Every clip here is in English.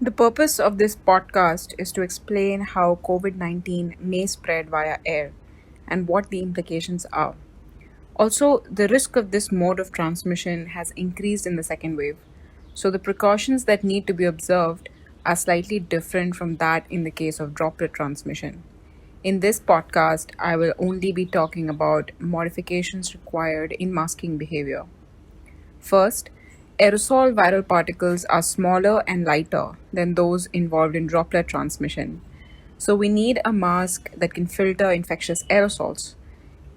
The purpose of this podcast is to explain how COVID 19 may spread via air and what the implications are. Also, the risk of this mode of transmission has increased in the second wave, so the precautions that need to be observed are slightly different from that in the case of droplet transmission. In this podcast, I will only be talking about modifications required in masking behavior. First, aerosol viral particles are smaller and lighter than those involved in droplet transmission. So, we need a mask that can filter infectious aerosols.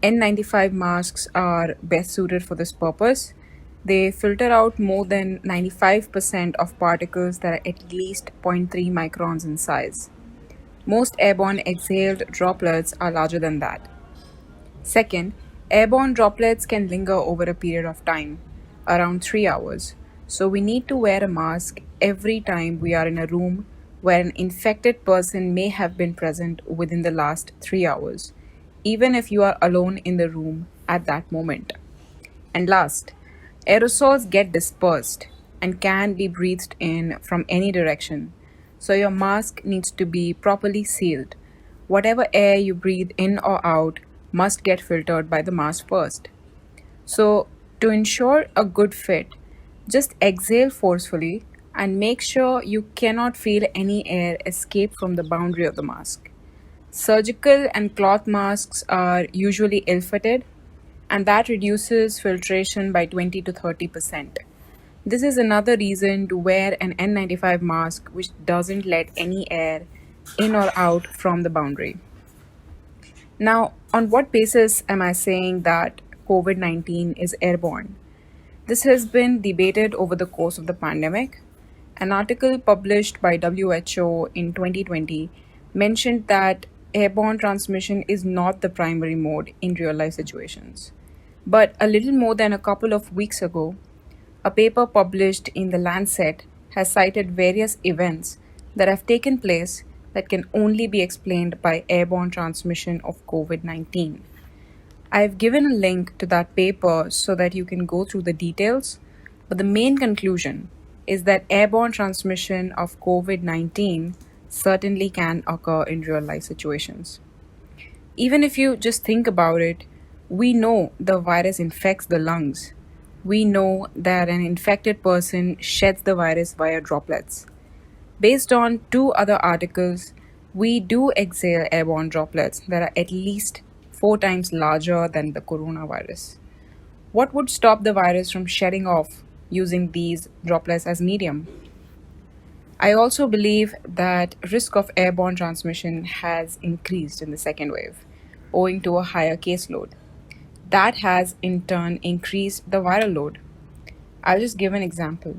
N95 masks are best suited for this purpose. They filter out more than 95% of particles that are at least zero point 0.3 microns in size. Most airborne exhaled droplets are larger than that. Second, airborne droplets can linger over a period of time, around 3 hours. So we need to wear a mask every time we are in a room where an infected person may have been present within the last 3 hours, even if you are alone in the room at that moment. And last, aerosols get dispersed and can be breathed in from any direction. So your mask needs to be properly sealed. Whatever air you breathe in or out must get filtered by the mask first. So, to ensure a good fit, just exhale forcefully and make sure you cannot feel any air escape from the boundary of the mask. Surgical and cloth masks are usually ill fitted, and that reduces filtration by 20 to 30%. This is another reason to wear an N95 mask which doesn't let any air in or out from the boundary. Now, on what basis am I saying that COVID 19 is airborne? This has been debated over the course of the pandemic. An article published by WHO in 2020 mentioned that airborne transmission is not the primary mode in real life situations. But a little more than a couple of weeks ago, a paper published in The Lancet has cited various events that have taken place that can only be explained by airborne transmission of COVID 19. I've given a link to that paper so that you can go through the details, but the main conclusion is that airborne transmission of COVID 19 certainly can occur in real life situations. Even if you just think about it, we know the virus infects the lungs. We know that an infected person sheds the virus via droplets. Based on two other articles, we do exhale airborne droplets that are at least 4 times larger than the coronavirus. What would stop the virus from shedding off using these droplets as medium? I also believe that risk of airborne transmission has increased in the second wave, owing to a higher caseload. That has in turn increased the viral load. I'll just give an example.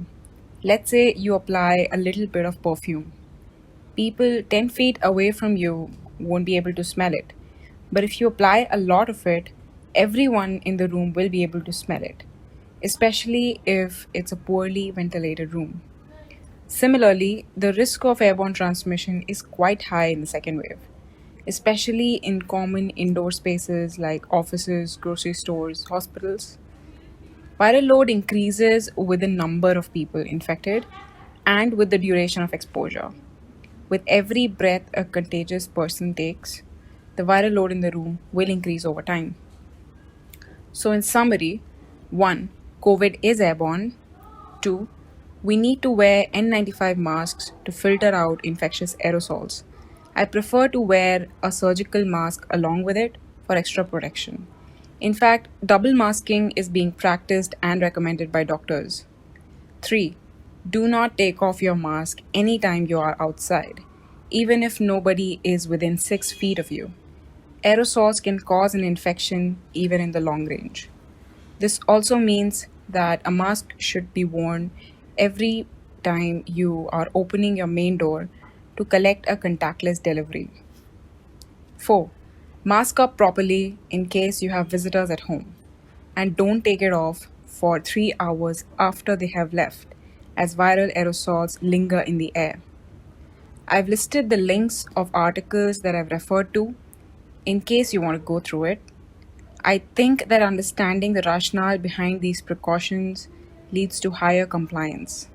Let's say you apply a little bit of perfume. People 10 feet away from you won't be able to smell it. But if you apply a lot of it, everyone in the room will be able to smell it, especially if it's a poorly ventilated room. Similarly, the risk of airborne transmission is quite high in the second wave, especially in common indoor spaces like offices, grocery stores, hospitals. Viral load increases with the number of people infected and with the duration of exposure. With every breath a contagious person takes, the viral load in the room will increase over time. So, in summary, 1. COVID is airborne. 2. We need to wear N95 masks to filter out infectious aerosols. I prefer to wear a surgical mask along with it for extra protection. In fact, double masking is being practiced and recommended by doctors. 3. Do not take off your mask anytime you are outside, even if nobody is within 6 feet of you. Aerosols can cause an infection even in the long range. This also means that a mask should be worn every time you are opening your main door to collect a contactless delivery. 4. Mask up properly in case you have visitors at home. And don't take it off for 3 hours after they have left, as viral aerosols linger in the air. I've listed the links of articles that I've referred to in case you want to go through it. I think that understanding the rationale behind these precautions leads to higher compliance.